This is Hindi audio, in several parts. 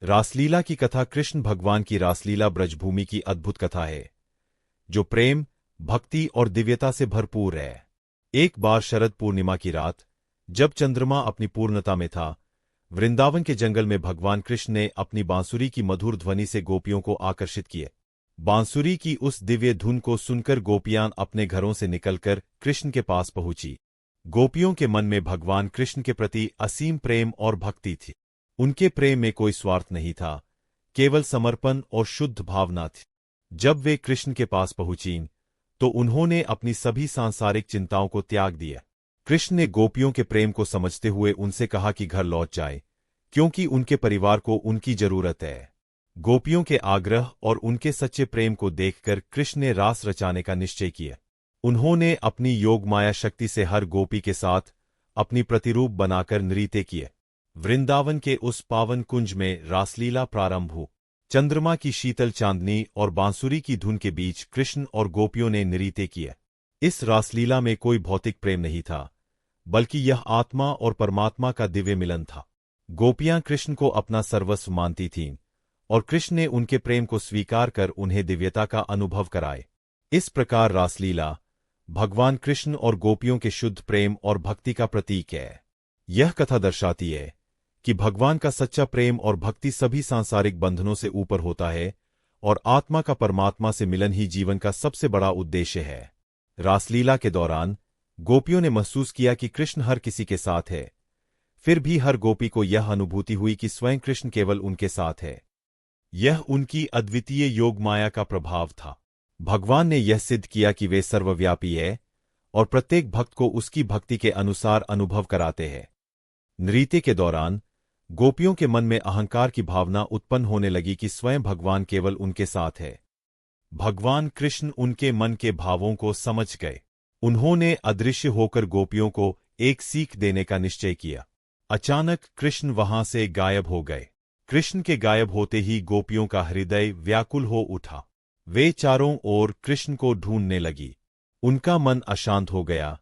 रासलीला की कथा कृष्ण भगवान की रासलीला ब्रजभूमि की अद्भुत कथा है, जो प्रेम, भक्ति और दिव्यता से भरपूर है। एक बार शरद पूर्णिमा की रात, जब चंद्रमा अपनी पूर्णता में था, वृंदावन के जंगल में भगवान कृष्ण ने अपनी बांसुरी की मधुर ध्वनि से गोपियों को आकर्षित किए। बांसुरी की उस दिव्य धुन को सुनकर गोपियां अपने घरों से निकलकर कृष्ण के पास पहुंची। गोपियों के मन में भगवान कृष्ण के प्रति असीम प्रेम और भक्ति थी। उनके प्रेम में कोई स्वार्थ नहीं था, केवल समर्पण और शुद्ध भावना थी। जब वे कृष्ण के पास पहुंचीं, तो उन्होंने अपनी सभी सांसारिक चिंताओं को त्याग दिया। कृष्ण ने गोपियों के प्रेम को समझते हुए उनसे कहा कि घर लौट जाए, क्योंकि उनके परिवार को उनकी जरूरत है। गोपियों के आग्रह और उनके सच्चे प्रेम को देखकर कृष्ण ने रास रचाने का निश्चय किया। उन्होंने अपनी योगमाया शक्ति से हर गोपी के साथ अपनी प्रतिरूप बनाकर नृत्य किए। वृंदावन के उस पावन कुंज में रासलीला प्रारंभ हुई। चंद्रमा की शीतल चांदनी और बांसुरी की धुन के बीच कृष्ण और गोपियों ने नृत्य किया। इस रासलीला में कोई भौतिक प्रेम नहीं था, बल्कि यह आत्मा और परमात्मा का दिव्य मिलन था। गोपियां कृष्ण को अपना सर्वस्व मानती थीं, और कृष्ण ने उनके प्रेम को स्वीकार कर उन्हें दिव्यता का अनुभव कराए। इस प्रकार रासलीला भगवान कृष्ण और गोपियों के शुद्ध प्रेम और भक्ति का प्रतीक है। यह कथा दर्शाती है कि भगवान का सच्चा प्रेम और भक्ति सभी सांसारिक बंधनों से ऊपर होता है, और आत्मा का परमात्मा से मिलन ही जीवन का सबसे बड़ा उद्देश्य है। रासलीला के दौरान गोपियों ने महसूस किया कि कृष्ण हर किसी के साथ है। फिर भी हर गोपी को यह अनुभूति हुई कि स्वयं कृष्ण केवल उनके साथ है। यह उनकी अद्वितीय योगमाया का प्रभाव था। भगवान ने यह सिद्ध किया कि वे सर्वव्यापी है और प्रत्येक भक्त को उसकी भक्ति के अनुसार अनुभव कराते हैं। नृत्य के दौरान गोपियों के मन में अहंकार की भावना उत्पन्न होने लगी कि स्वयं भगवान केवल उनके साथ है। भगवान कृष्ण उनके मन के भावों को समझ गए। उन्होंने अदृश्य होकर गोपियों को एक सीख देने का निश्चय किया। अचानक कृष्ण वहां से गायब हो गए। कृष्ण के गायब होते ही गोपियों का हृदय व्याकुल हो उठा। वे चारों ओर कृष्ण को ढूंढने लगी। उनका मन अशांत हो गया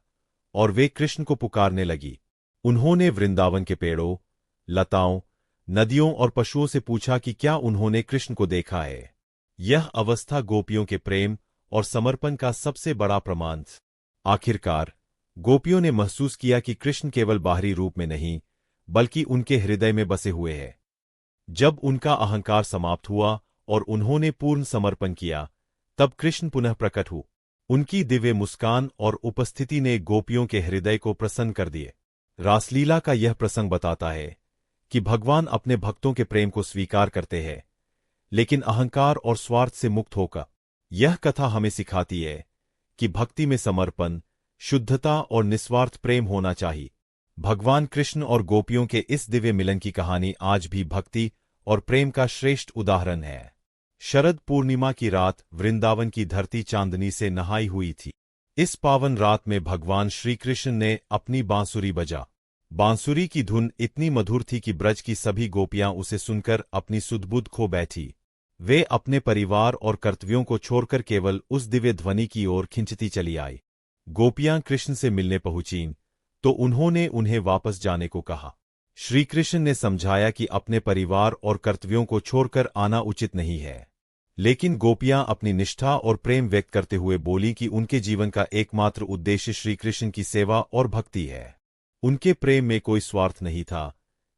और वे कृष्ण को पुकारने लगी। उन्होंने वृंदावन के पेड़ों, लताओं, नदियों और पशुओं से पूछा कि क्या उन्होंने कृष्ण को देखा है। यह अवस्था गोपियों के प्रेम और समर्पण का सबसे बड़ा प्रमाण था। आखिरकार गोपियों ने महसूस किया कि कृष्ण केवल बाहरी रूप में नहीं, बल्कि उनके हृदय में बसे हुए हैं। जब उनका अहंकार समाप्त हुआ और उन्होंने पूर्ण समर्पण किया, तब कृष्ण पुनः प्रकट हुए। उनकी दिव्य मुस्कान और उपस्थिति ने गोपियों के हृदय को प्रसन्न कर दिए। रासलीला का यह प्रसंग बताता है कि भगवान अपने भक्तों के प्रेम को स्वीकार करते हैं, लेकिन अहंकार और स्वार्थ से मुक्त होकर। यह कथा हमें सिखाती है कि भक्ति में समर्पण, शुद्धता और निस्वार्थ प्रेम होना चाहिए। भगवान कृष्ण और गोपियों के इस दिव्य मिलन की कहानी आज भी भक्ति और प्रेम का श्रेष्ठ उदाहरण है। शरद पूर्णिमा की रात वृंदावन की धरती चांदनी से नहाई हुई थी। इस पावन रात में भगवान श्री कृष्ण ने अपनी बांसुरी बजा। बांसुरी की धुन इतनी मधुर थी कि ब्रज की सभी गोपियां उसे सुनकर अपनी सुध-बुध खो बैठी। वे अपने परिवार और कर्तव्यों को छोड़कर केवल उस दिव्य ध्वनि की ओर खिंचती चली आई। गोपियां कृष्ण से मिलने पहुंचीं, तो उन्होंने उन्हें वापस जाने को कहा। श्री कृष्ण ने समझाया कि अपने परिवार और कर्तव्यों को छोड़कर आना उचित नहीं है, लेकिन गोपियां अपनी निष्ठा और प्रेम व्यक्त करते हुए बोली कि उनके जीवन का एकमात्र उद्देश्य श्रीकृष्ण की सेवा और भक्ति है। उनके प्रेम में कोई स्वार्थ नहीं था,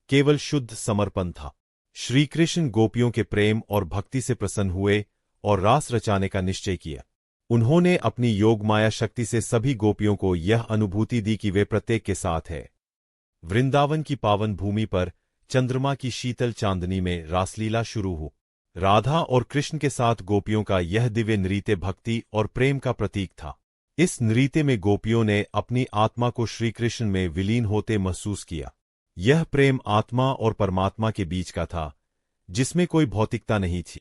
केवल शुद्ध समर्पण था। श्रीकृष्ण गोपियों के प्रेम और भक्ति से प्रसन्न हुए और रास रचाने का निश्चय किया। उन्होंने अपनी योगमाया शक्ति से सभी गोपियों को यह अनुभूति दी कि वे प्रत्येक के साथ है। वृंदावन की पावन भूमि पर चंद्रमा की शीतल चांदनी में रासलीला शुरू हुई। राधा और कृष्ण के साथ गोपियों का यह दिव्य नृत्य भक्ति और प्रेम का प्रतीक था। इस नृत्य में गोपियों ने अपनी आत्मा को श्रीकृष्ण में विलीन होते महसूस किया। यह प्रेम आत्मा और परमात्मा के बीच का था, जिसमें कोई भौतिकता नहीं थी।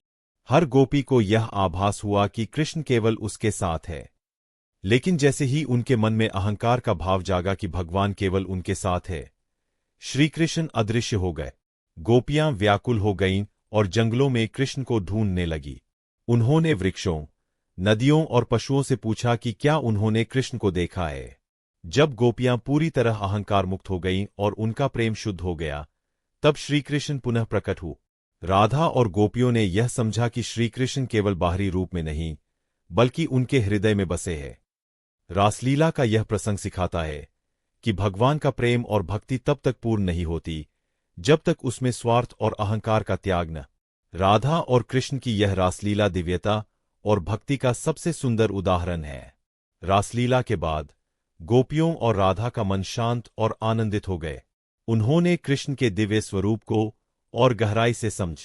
हर गोपी को यह आभास हुआ कि कृष्ण केवल उसके साथ है। लेकिन जैसे ही उनके मन में अहंकार का भाव जागा कि भगवान केवल उनके साथ है, श्रीकृष्ण अदृश्य हो गए। गोपियां व्याकुल हो गईं और जंगलों में कृष्ण को ढूंढने लगी। उन्होंने वृक्षों, नदियों और पशुओं से पूछा कि क्या उन्होंने कृष्ण को देखा है। जब गोपियां पूरी तरह अहंकार मुक्त हो गईं और उनका प्रेम शुद्ध हो गया, तब श्रीकृष्ण पुनः प्रकट हुए। राधा और गोपियों ने यह समझा कि श्रीकृष्ण केवल बाहरी रूप में नहीं, बल्कि उनके हृदय में बसे हैं। रासलीला का यह प्रसंग सिखाता है कि भगवान का प्रेम और भक्ति तब तक पूर्ण नहीं होती जब तक उसमें स्वार्थ और अहंकार का त्याग न। राधा और कृष्ण की यह रासलीला दिव्यता और भक्ति का सबसे सुंदर उदाहरण है। रासलीला के बाद गोपियों और राधा का मन शांत और आनंदित हो गए। उन्होंने कृष्ण के दिव्य स्वरूप को और गहराई से समझ।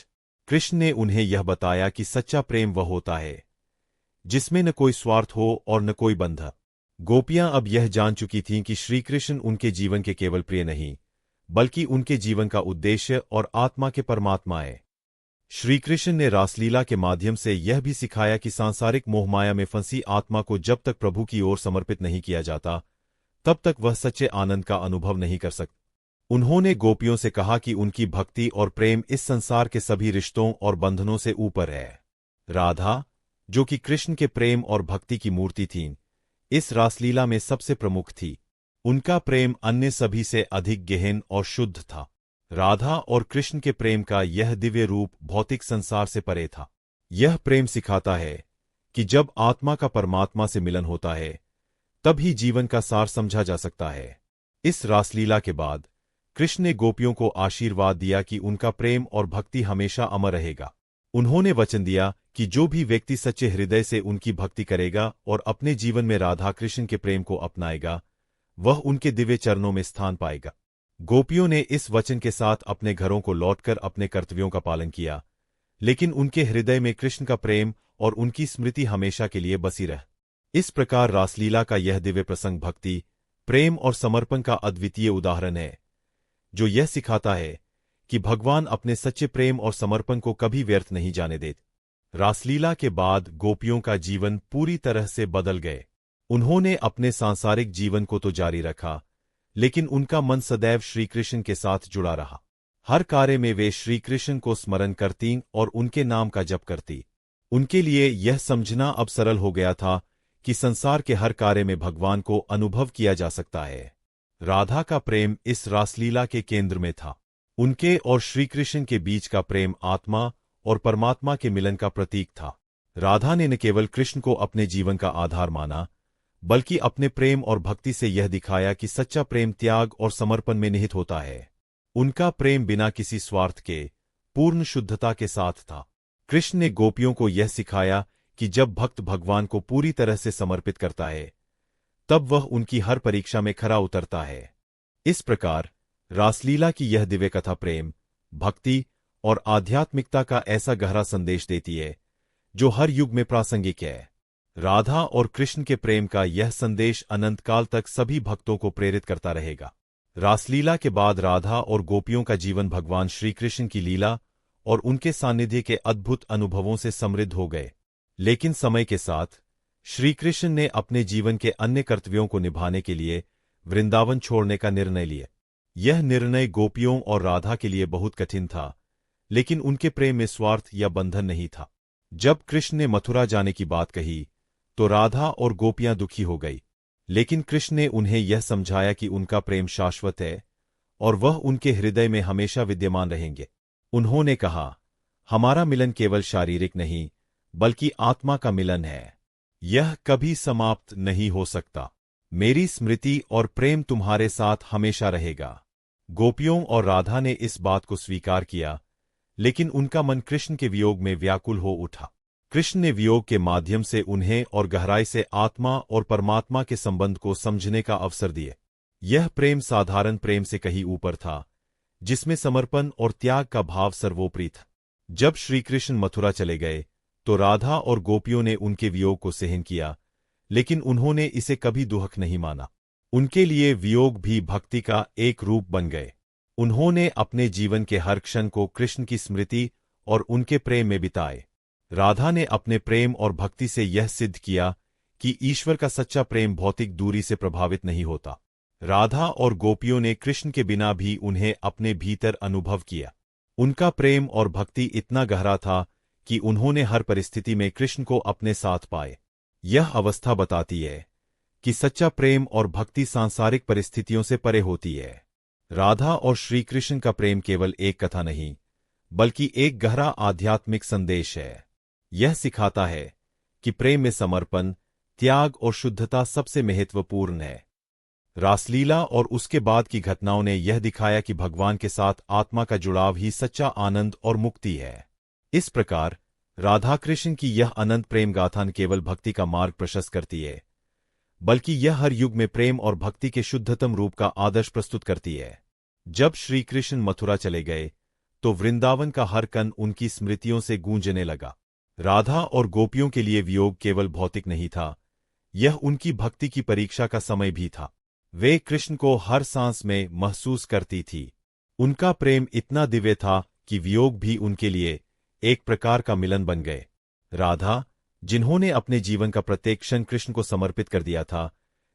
कृष्ण ने उन्हें यह बताया कि सच्चा प्रेम वह होता है जिसमें न कोई स्वार्थ हो और न कोई बंधन। गोपियां अब यह जान चुकी थीं कि श्रीकृष्ण उनके जीवन के केवल प्रिय नहीं, बल्कि उनके जीवन का उद्देश्य और आत्मा के परमात्मा है। श्रीकृष्ण ने रासलीला के माध्यम से यह भी सिखाया कि सांसारिक मोहमाया में फंसी आत्मा को जब तक प्रभु की ओर समर्पित नहीं किया जाता, तब तक वह सच्चे आनंद का अनुभव नहीं कर सकता। उन्होंने गोपियों से कहा कि उनकी भक्ति और प्रेम इस संसार के सभी रिश्तों और बंधनों से ऊपर है। राधा, जो कि कृष्ण के प्रेम और भक्ति की मूर्ति थीं, इस रासलीला में सबसे प्रमुख थी। उनका प्रेम अन्य सभी से अधिक गहन और शुद्ध था। राधा और कृष्ण के प्रेम का यह दिव्य रूप भौतिक संसार से परे था। यह प्रेम सिखाता है कि जब आत्मा का परमात्मा से मिलन होता है, तब ही जीवन का सार समझा जा सकता है। इस रासलीला के बाद कृष्ण ने गोपियों को आशीर्वाद दिया कि उनका प्रेम और भक्ति हमेशा अमर रहेगा। उन्होंने वचन दिया कि जो भी व्यक्ति सच्चे हृदय से उनकी भक्ति करेगा और अपने जीवन में राधा कृष्ण के प्रेम को अपनाएगा, वह उनके दिव्य चरणों में स्थान पाएगा। गोपियों ने इस वचन के साथ अपने घरों को लौटकर अपने कर्तव्यों का पालन किया, लेकिन उनके हृदय में कृष्ण का प्रेम और उनकी स्मृति हमेशा के लिए बसी रह। इस प्रकार रासलीला का यह दिव्य प्रसंग भक्ति, प्रेम और समर्पण का अद्वितीय उदाहरण है, जो यह सिखाता है कि भगवान अपने सच्चे प्रेम और समर्पण को कभी व्यर्थ नहीं जाने देते। रासलीला के बाद गोपियों का जीवन पूरी तरह से बदल गए। उन्होंने अपने सांसारिक जीवन को तो जारी रखा, लेकिन उनका मन सदैव श्रीकृष्ण के साथ जुड़ा रहा। हर कार्य में वे श्रीकृष्ण को स्मरण करतीं और उनके नाम का जप करती। उनके लिए यह समझना अब सरल हो गया था कि संसार के हर कार्य में भगवान को अनुभव किया जा सकता है। राधा का प्रेम इस रासलीला के केंद्र में था। उनके और श्रीकृष्ण के बीच का प्रेम आत्मा और परमात्मा के मिलन का प्रतीक था। राधा ने न केवल कृष्ण को अपने जीवन का आधार माना, बल्कि अपने प्रेम और भक्ति से यह दिखाया कि सच्चा प्रेम त्याग और समर्पण में निहित होता है। उनका प्रेम बिना किसी स्वार्थ के पूर्ण शुद्धता के साथ था। कृष्ण ने गोपियों को यह सिखाया कि जब भक्त भगवान को पूरी तरह से समर्पित करता है, तब वह उनकी हर परीक्षा में खरा उतरता है। इस प्रकार रासलीला की यह दिव्य कथा प्रेम, भक्ति और आध्यात्मिकता का ऐसा गहरा संदेश देती है, जो हर युग में प्रासंगिक है। राधा और कृष्ण के प्रेम का यह संदेश अनंत काल तक सभी भक्तों को प्रेरित करता रहेगा। रासलीला के बाद राधा और गोपियों का जीवन भगवान श्रीकृष्ण की लीला और उनके सानिध्य के अद्भुत अनुभवों से समृद्ध हो गए। लेकिन समय के साथ श्रीकृष्ण ने अपने जीवन के अन्य कर्तव्यों को निभाने के लिए वृंदावन छोड़ने का निर्णय लिया। यह निर्णय गोपियों और राधा के लिए बहुत कठिन था, लेकिन उनके प्रेम में स्वार्थ या बंधन नहीं था। जब कृष्ण ने मथुरा जाने की बात कही, तो राधा और गोपियां दुखी हो गई, लेकिन कृष्ण ने उन्हें यह समझाया कि उनका प्रेम शाश्वत है और वह उनके हृदय में हमेशा विद्यमान रहेंगे। उन्होंने कहा, हमारा मिलन केवल शारीरिक नहीं, बल्कि आत्मा का मिलन है। यह कभी समाप्त नहीं हो सकता। मेरी स्मृति और प्रेम तुम्हारे साथ हमेशा रहेगा। गोपियों और राधा ने इस बात को स्वीकार किया, लेकिन उनका मन कृष्ण के वियोग में व्याकुल हो उठा। कृष्ण ने वियोग के माध्यम से उन्हें और गहराई से आत्मा और परमात्मा के संबंध को समझने का अवसर दिए। यह प्रेम साधारण प्रेम से कहीं ऊपर था, जिसमें समर्पण और त्याग का भाव सर्वोपरि था। जब श्रीकृष्ण मथुरा चले गए, तो राधा और गोपियों ने उनके वियोग को सहन किया, लेकिन उन्होंने इसे कभी दुहक नहीं माना। उनके लिए वियोग भी भक्ति का एक रूप बन गए। उन्होंने अपने जीवन के हर क्षण को कृष्ण की स्मृति और उनके प्रेम में बिताए। राधा ने अपने प्रेम और भक्ति से यह सिद्ध किया कि ईश्वर का सच्चा प्रेम भौतिक दूरी से प्रभावित नहीं होता। राधा और गोपियों ने कृष्ण के बिना भी उन्हें अपने भीतर अनुभव किया। उनका प्रेम और भक्ति इतना गहरा था कि उन्होंने हर परिस्थिति में कृष्ण को अपने साथ पाए। यह अवस्था बताती है कि सच्चा प्रेम और भक्ति सांसारिक परिस्थितियों से परे होती है। राधा और श्रीकृष्ण का प्रेम केवल एक कथा नहीं, बल्कि एक गहरा आध्यात्मिक संदेश है। यह सिखाता है कि प्रेम में समर्पण, त्याग और शुद्धता सबसे महत्वपूर्ण है। रासलीला और उसके बाद की घटनाओं ने यह दिखाया कि भगवान के साथ आत्मा का जुड़ाव ही सच्चा आनंद और मुक्ति है। इस प्रकार राधा कृष्ण की यह अनंत प्रेम गाथा न केवल भक्ति का मार्ग प्रशस्त करती है, बल्कि यह हर युग में प्रेम और भक्ति के शुद्धतम रूप का आदर्श प्रस्तुत करती है। जब श्री कृष्ण मथुरा चले गए तो वृंदावन का हर कण उनकी स्मृतियों से गूंजने लगा। राधा और गोपियों के लिए वियोग केवल भौतिक नहीं था, यह उनकी भक्ति की परीक्षा का समय भी था। वे कृष्ण को हर सांस में महसूस करती थी। उनका प्रेम इतना दिव्य था कि वियोग भी उनके लिए एक प्रकार का मिलन बन गए। राधा, जिन्होंने अपने जीवन का प्रत्येक क्षण कृष्ण को समर्पित कर दिया था,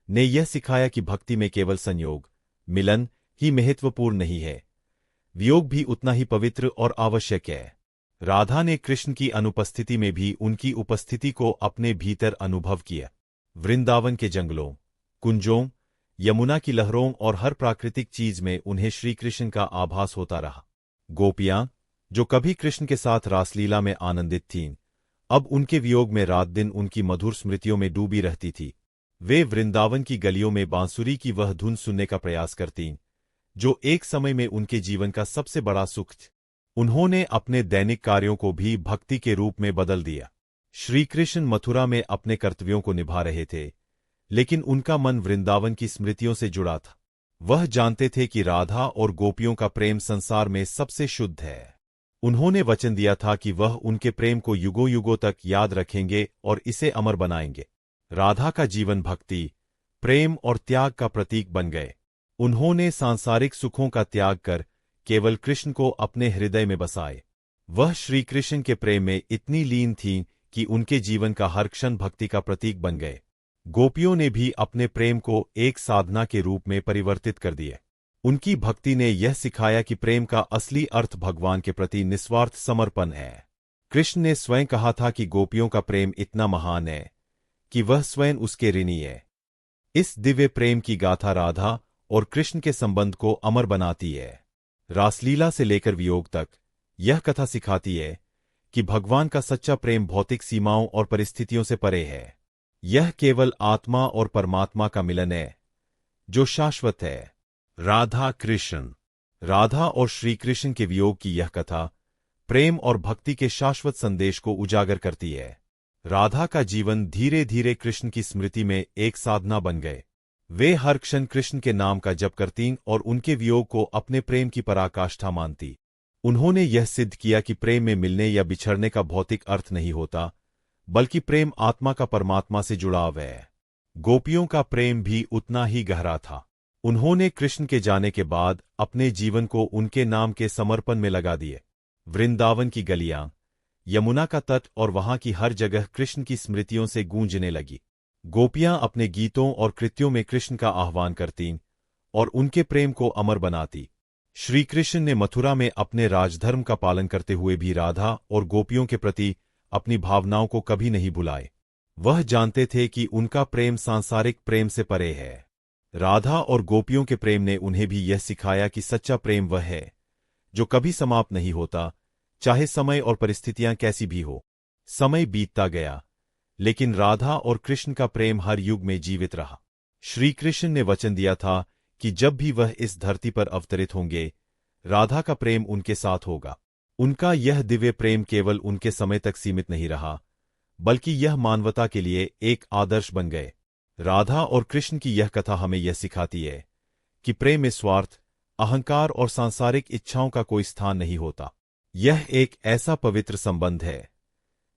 ने यह सिखाया कि भक्ति में केवल संयोग, मिलन ही महत्वपूर्ण नहीं है, वियोग भी उतना ही पवित्र और आवश्यक है। राधा ने कृष्ण की अनुपस्थिति में भी उनकी उपस्थिति को अपने भीतर अनुभव किया। वृंदावन के जंगलों, कुंजों, यमुना की लहरों और हर प्राकृतिक चीज में उन्हें श्री कृष्ण का आभास होता रहा। गोपियां, जो कभी कृष्ण के साथ रासलीला में आनंदित थीं, अब उनके वियोग में रात दिन उनकी मधुर स्मृतियों में डूबी रहती थी। वे वृंदावन की गलियों में बांसुरी की वह धुन सुनने का प्रयास करतीं, जो एक समय में उनके जीवन का सबसे बड़ा सुख था। उन्होंने अपने दैनिक कार्यों को भी भक्ति के रूप में बदल दिया। श्री कृष्ण मथुरा में अपने कर्तव्यों को निभा रहे थे, लेकिन उनका मन वृंदावन की स्मृतियों से जुड़ा था। वह जानते थे कि राधा और गोपियों का प्रेम संसार में सबसे शुद्ध है। उन्होंने वचन दिया था कि वह उनके प्रेम को युगों युगों तक याद रखेंगे और इसे अमर बनाएंगे। राधा का जीवन भक्ति, प्रेम और त्याग का प्रतीक बन गए। उन्होंने सांसारिक सुखों का त्याग कर केवल कृष्ण को अपने हृदय में बसाए। वह श्री कृष्ण के प्रेम में इतनी लीन थीं कि उनके जीवन का हर क्षण भक्ति का प्रतीक बन गए। गोपियों ने भी अपने प्रेम को एक साधना के रूप में परिवर्तित कर दिया। उनकी भक्ति ने यह सिखाया कि प्रेम का असली अर्थ भगवान के प्रति निस्वार्थ समर्पण है। कृष्ण ने स्वयं कहा था कि गोपियों का प्रेम इतना महान है कि वह स्वयं उसके ऋणी है। इस दिव्य प्रेम की गाथा राधा और कृष्ण के संबंध को अमर बनाती है। रासलीला से लेकर वियोग तक यह कथा सिखाती है कि भगवान का सच्चा प्रेम भौतिक सीमाओं और परिस्थितियों से परे है। यह केवल आत्मा और परमात्मा का मिलन है, जो शाश्वत है। राधा कृष्ण, राधा और श्री कृष्ण के वियोग की यह कथा प्रेम और भक्ति के शाश्वत संदेश को उजागर करती है। राधा का जीवन धीरे धीरे कृष्ण की स्मृति में एक साधना बन गए। वे हर क्षण कृष्ण के नाम का जप करतीं और उनके वियोग को अपने प्रेम की पराकाष्ठा मानती। उन्होंने यह सिद्ध किया कि प्रेम में मिलने या बिछड़ने का भौतिक अर्थ नहीं होता, बल्कि प्रेम आत्मा का परमात्मा से जुड़ाव है। गोपियों का प्रेम भी उतना ही गहरा था। उन्होंने कृष्ण के जाने के बाद अपने जीवन को उनके नाम के समर्पण में लगा दिए। वृंदावन की गलियां, यमुना का तट और वहां की हर जगह कृष्ण की स्मृतियों से गूंजने लगी। गोपियां अपने गीतों और कृत्यों में कृष्ण का आह्वान करतीं और उनके प्रेम को अमर बनाती। श्री कृष्ण ने मथुरा में अपने राजधर्म का पालन करते हुए भी राधा और गोपियों के प्रति अपनी भावनाओं को कभी नहीं भुलाए। वह जानते थे कि उनका प्रेम सांसारिक प्रेम से परे है। राधा और गोपियों के प्रेम ने उन्हें भी यह सिखाया कि सच्चा प्रेम वह है जो कभी समाप्त नहीं होता, चाहे समय और परिस्थितियां कैसी भी हो। समय बीतता गया, लेकिन राधा और कृष्ण का प्रेम हर युग में जीवित रहा। श्री कृष्ण ने वचन दिया था कि जब भी वह इस धरती पर अवतरित होंगे, राधा का प्रेम उनके साथ होगा। उनका यह दिव्य प्रेम केवल उनके समय तक सीमित नहीं रहा, बल्कि यह मानवता के लिए एक आदर्श बन गए। राधा और कृष्ण की यह कथा हमें यह सिखाती है कि प्रेम में स्वार्थ, अहंकार और सांसारिक इच्छाओं का कोई स्थान नहीं होता। यह एक ऐसा पवित्र संबंध है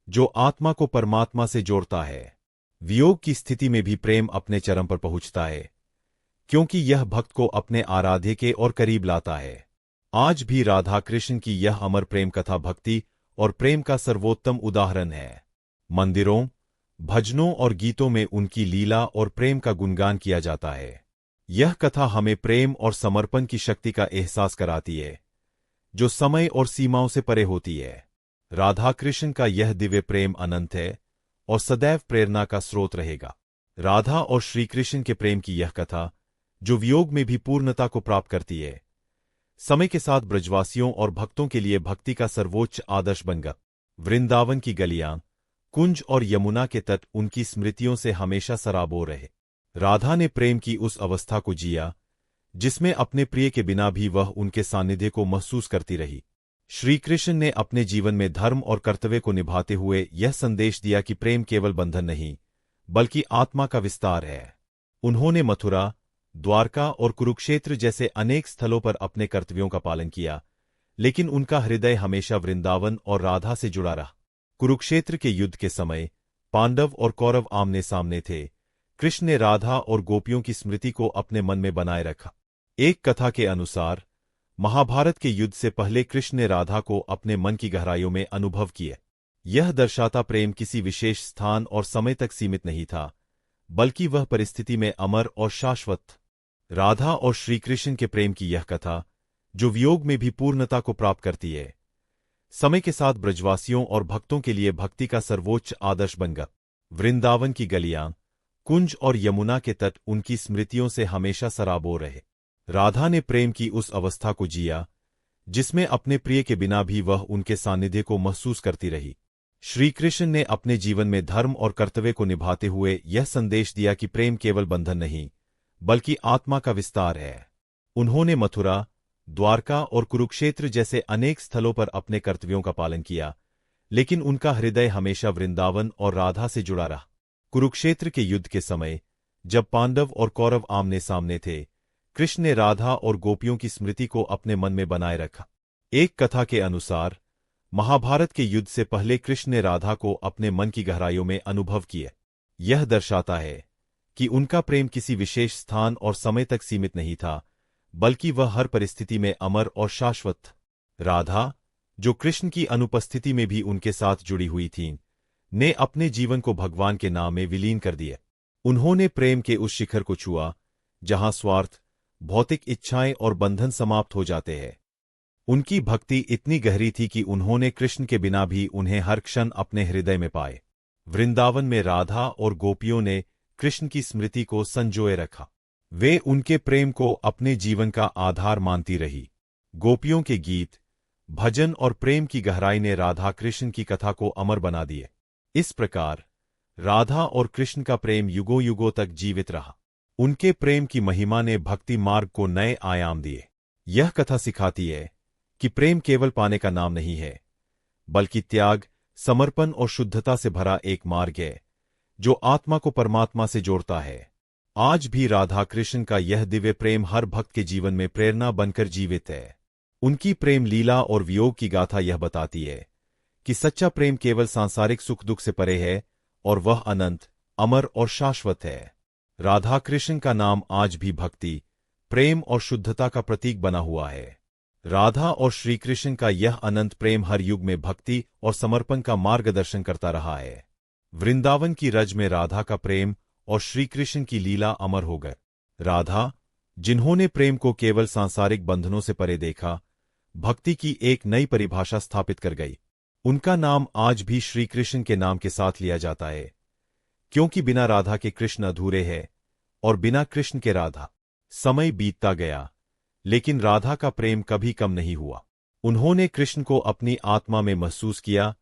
जो आत्मा को परमात्मा से जोड़ता है। वियोग की स्थिति में भी प्रेम अपने चरम पर पहुंचता है, क्योंकि यह भक्त को अपने आराध्य के और करीब लाता है। आज भी राधा कृष्ण की यह अमर प्रेम कथा भक्ति और प्रेम का सर्वोत्तम उदाहरण है। मंदिरों, भजनों और गीतों में उनकी लीला और प्रेम का गुणगान किया जाता है। यह कथा हमें प्रेम और समर्पण की शक्ति का एहसास कराती है, जो समय और सीमाओं से परे होती है। राधा कृष्ण का यह दिव्य प्रेम अनंत है और सदैव प्रेरणा का स्रोत रहेगा। राधा और श्री कृष्ण के प्रेम की यह कथा, जो वियोग में भी पूर्णता को प्राप्त करती है, समय के साथ ब्रजवासियों और भक्तों के लिए भक्ति का सर्वोच्च आदर्श बन गया। वृंदावन की गलियां, कुंज और यमुना के तट उनकी स्मृतियों से हमेशा सराबोर रहे। राधा ने प्रेम की उस अवस्था को जिया जिसमें अपने प्रिय के बिना भी वह उनके सानिध्य को महसूस करती रही। श्रीकृष्ण ने अपने जीवन में धर्म और कर्तव्य को निभाते हुए यह संदेश दिया कि प्रेम केवल बंधन नहीं, बल्कि आत्मा का विस्तार है। उन्होंने मथुरा, द्वारका और कुरुक्षेत्र जैसे अनेक स्थलों पर अपने कर्तव्यों का पालन किया, लेकिन उनका हृदय हमेशा वृंदावन और राधा से जुड़ा रहा। कुरुक्षेत्र के युद्ध के समय पांडव और कौरव आमने सामने थे। कृष्ण ने राधा और गोपियों की स्मृति को अपने मन में बनाए रखा। एक कथा के अनुसार महाभारत के युद्ध से पहले कृष्ण ने राधा को अपने मन की गहराइयों में अनुभव किए। यह दर्शाता प्रेम किसी विशेष स्थान और समय तक सीमित नहीं था, बल्कि वह परिस्थिति में अमर और शाश्वत। राधा और श्रीकृष्ण के प्रेम की यह कथा, जो वियोग में भी पूर्णता को प्राप्त करती है, समय के साथ ब्रजवासियों और भक्तों के लिए भक्ति का सर्वोच्च आदर्श बन गया। वृंदावन की गलियां, कुंज और यमुना के तट उनकी स्मृतियों से हमेशा सराबोर रहे। राधा ने प्रेम की उस अवस्था को जिया जिसमें अपने प्रिय के बिना भी वह उनके सानिध्य को महसूस करती रही। श्रीकृष्ण ने अपने जीवन में धर्म और कर्तव्य को निभाते हुए यह संदेश दिया कि प्रेम केवल बंधन नहीं, बल्कि आत्मा का विस्तार है। उन्होंने मथुरा, द्वारका और कुरुक्षेत्र जैसे अनेक स्थलों पर अपने कर्तव्यों का पालन किया, लेकिन उनका हृदय हमेशा वृंदावन और राधा से जुड़ा रहा। कुरुक्षेत्र के युद्ध के समय जब पांडव और कौरव आमने सामने थे, कृष्ण ने राधा और गोपियों की स्मृति को अपने मन में बनाए रखा। एक कथा के अनुसार महाभारत के युद्ध से पहले कृष्ण ने राधा को अपने मन की गहराइयों में अनुभव किए। यह दर्शाता है कि उनका प्रेम किसी विशेष स्थान और समय तक सीमित नहीं था, बल्कि वह हर परिस्थिति में अमर और शाश्वत था। राधा, जो कृष्ण की अनुपस्थिति में भी उनके साथ जुड़ी हुई थीं, ने अपने जीवन को भगवान के नाम में विलीन कर दिया। उन्होंने प्रेम के उस शिखर को छुआ जहां स्वार्थ, भौतिक इच्छाएं और बंधन समाप्त हो जाते हैं। उनकी भक्ति इतनी गहरी थी कि उन्होंने कृष्ण के बिना भी उन्हें हर क्षण अपने हृदय में पाए। वृंदावन में राधा और गोपियों ने कृष्ण की स्मृति को संजोए रखा। वे उनके प्रेम को अपने जीवन का आधार मानती रही। गोपियों के गीत, भजन और प्रेम की गहराई ने राधा कृष्ण की कथा को अमर बना दिए। इस प्रकार राधा और कृष्ण का प्रेम युगों युगों तक जीवित रहा। उनके प्रेम की महिमा ने भक्ति मार्ग को नए आयाम दिए। यह कथा सिखाती है कि प्रेम केवल पाने का नाम नहीं है, बल्कि त्याग, समर्पण और शुद्धता से भरा एक मार्ग है जो आत्मा को परमात्मा से जोड़ता है। आज भी राधा कृष्ण का यह दिव्य प्रेम हर भक्त के जीवन में प्रेरणा बनकर जीवित है। उनकी प्रेम लीला और वियोग की गाथा यह बताती है कि सच्चा प्रेम केवल सांसारिक सुख दुख से परे है और वह अनंत, अमर और शाश्वत है। राधा कृष्ण का नाम आज भी भक्ति, प्रेम और शुद्धता का प्रतीक बना हुआ है। राधा और श्रीकृष्ण का यह अनंत प्रेम हर युग में भक्ति और समर्पण का मार्गदर्शन करता रहा है। वृंदावन की रज में राधा का प्रेम और श्रीकृष्ण की लीला अमर हो गए। राधा, जिन्होंने प्रेम को केवल सांसारिक बंधनों से परे देखा, भक्ति की एक नई परिभाषा स्थापित कर गई। उनका नाम आज भी श्रीकृष्ण के नाम के साथ लिया जाता है, क्योंकि बिना राधा के कृष्ण अधूरे हैं और बिना कृष्ण के राधा। समय बीतता गया, लेकिन राधा का प्रेम कभी कम नहीं हुआ। उन्होंने कृष्ण को अपनी आत्मा में महसूस किया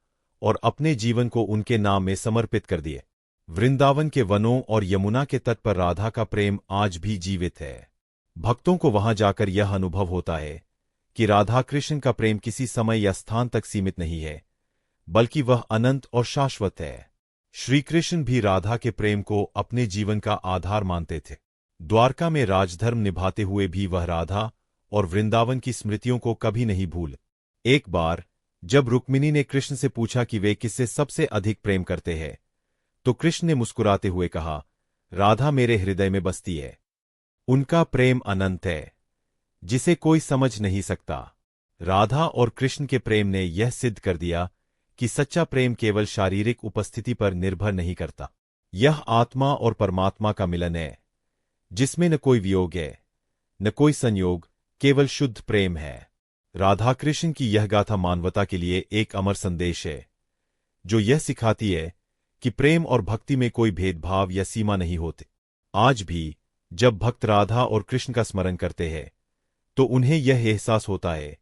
और अपने जीवन को उनके नाम में समर्पित कर दिए। वृंदावन के वनों और यमुना के तट पर राधा का प्रेम आज भी जीवित है। भक्तों को वहां जाकर यह अनुभव होता है कि राधा कृष्ण का प्रेम किसी समय या स्थान तक सीमित नहीं है, बल्कि वह अनंत और शाश्वत है। श्रीकृष्ण भी राधा के प्रेम को अपने जीवन का आधार मानते थे। द्वारका में राजधर्म निभाते हुए भी वह राधा और वृंदावन की स्मृतियों को कभी नहीं भूले। एक बार जब रुक्मिणी ने कृष्ण से पूछा कि वे किससे सबसे अधिक प्रेम करते हैं, तो कृष्ण ने मुस्कुराते हुए कहा, राधा मेरे हृदय में बसती है। उनका प्रेम अनंत है, जिसे कोई समझ नहीं सकता। राधा और कृष्ण के प्रेम ने यह सिद्ध कर दिया कि सच्चा प्रेम केवल शारीरिक उपस्थिति पर निर्भर नहीं करता। यह आत्मा और परमात्मा का मिलन है, जिसमें न कोई वियोग है, न कोई संयोग, केवल शुद्ध प्रेम है। राधा कृष्ण की यह गाथा मानवता के लिए एक अमर संदेश है, जो यह सिखाती है कि प्रेम और भक्ति में कोई भेदभाव या सीमा नहीं होते। आज भी जब भक्त राधा और कृष्ण का स्मरण करते हैं, तो उन्हें यह एहसास होता है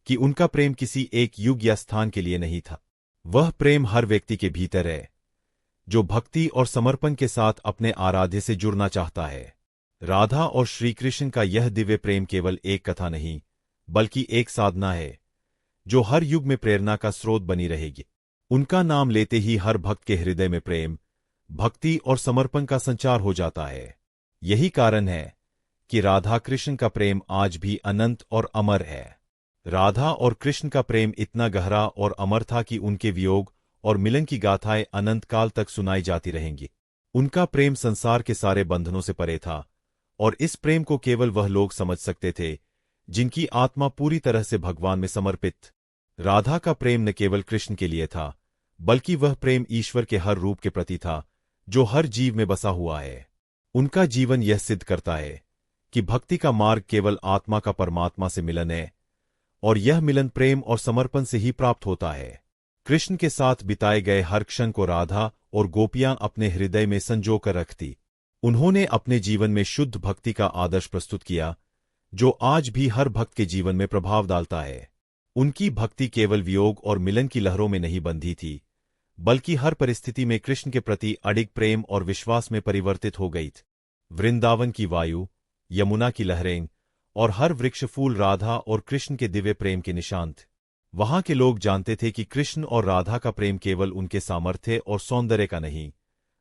कि उनका प्रेम किसी एक युग या स्थान के लिए नहीं था। वह प्रेम हर व्यक्ति के भीतर है, जो भक्ति और समर्पण के साथ अपने आराध्य से जुड़ना चाहता है। राधा और श्री कृष्ण का यह दिव्य प्रेम केवल एक कथा नहीं, बल्कि एक साधना है जो हर युग में प्रेरणा का स्रोत बनी रहेगी। उनका नाम लेते ही हर भक्त के हृदय में प्रेम, भक्ति और समर्पण का संचार हो जाता है। यही कारण है कि राधा कृष्ण का प्रेम आज भी अनंत और अमर है। राधा और कृष्ण का प्रेम इतना गहरा और अमर था कि उनके वियोग और मिलन की गाथाएं अनंत काल तक सुनाई जाती रहेंगी। उनका प्रेम संसार के सारे बंधनों से परे था, और इस प्रेम को केवल वह लोग समझ सकते थे जिनकी आत्मा पूरी तरह से भगवान में समर्पित। राधा का प्रेम न केवल कृष्ण के लिए था, बल्कि वह प्रेम ईश्वर के हर रूप के प्रति था जो हर जीव में बसा हुआ है। उनका जीवन यह सिद्ध करता है कि भक्ति का मार्ग केवल आत्मा का परमात्मा से मिलन है, और यह मिलन प्रेम और समर्पण से ही प्राप्त होता है। कृष्ण के साथ बिताए गए हर क्षण को राधा और गोपियां अपने हृदय में संजो कर रखती। उन्होंने अपने जीवन में शुद्ध भक्ति का आदर्श प्रस्तुत किया, जो आज भी हर भक्त के जीवन में प्रभाव डालता है। उनकी भक्ति केवल वियोग और मिलन की लहरों में नहीं बंधी थी, बल्कि हर परिस्थिति में कृष्ण के प्रति अडिग प्रेम और विश्वास में परिवर्तित हो गई थी। वृंदावन की वायु, यमुना की लहरें और हर वृक्ष फूल राधा और कृष्ण के दिव्य प्रेम के निशान थे। वहां के लोग जानते थे कि कृष्ण और राधा का प्रेम केवल उनके सामर्थ्य और सौंदर्य का नहीं,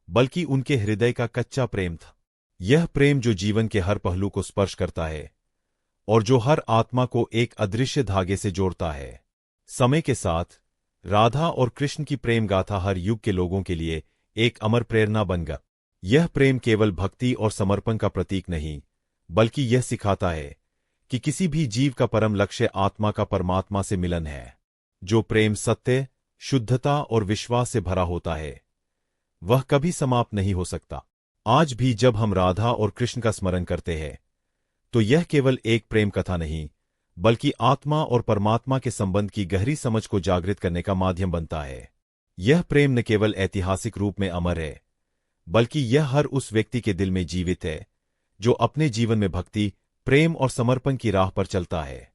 बल्कि उनके हृदय का कच्चा प्रेम था। यह प्रेम जो जीवन के हर पहलू को स्पर्श करता है और जो हर आत्मा को एक अदृश्य धागे से जोड़ता है। समय के साथ राधा और कृष्ण की प्रेम गाथा हर युग के लोगों के लिए एक अमर प्रेरणा बन गया। यह प्रेम केवल भक्ति और समर्पण का प्रतीक नहीं, बल्कि यह सिखाता है कि किसी भी जीव का परम लक्ष्य आत्मा का परमात्मा से मिलन है। जो प्रेम सत्य, शुद्धता और विश्वास से भरा होता है, वह कभी समाप्त नहीं हो सकता। आज भी जब हम राधा और कृष्ण का स्मरण करते हैं, तो यह केवल एक प्रेम कथा नहीं, बल्कि आत्मा और परमात्मा के संबंध की गहरी समझ को जागृत करने का माध्यम बनता है। यह प्रेम न केवल ऐतिहासिक रूप में अमर है, बल्कि यह हर उस व्यक्ति के दिल में जीवित है जो अपने जीवन में भक्ति, प्रेम और समर्पण की राह पर चलता है।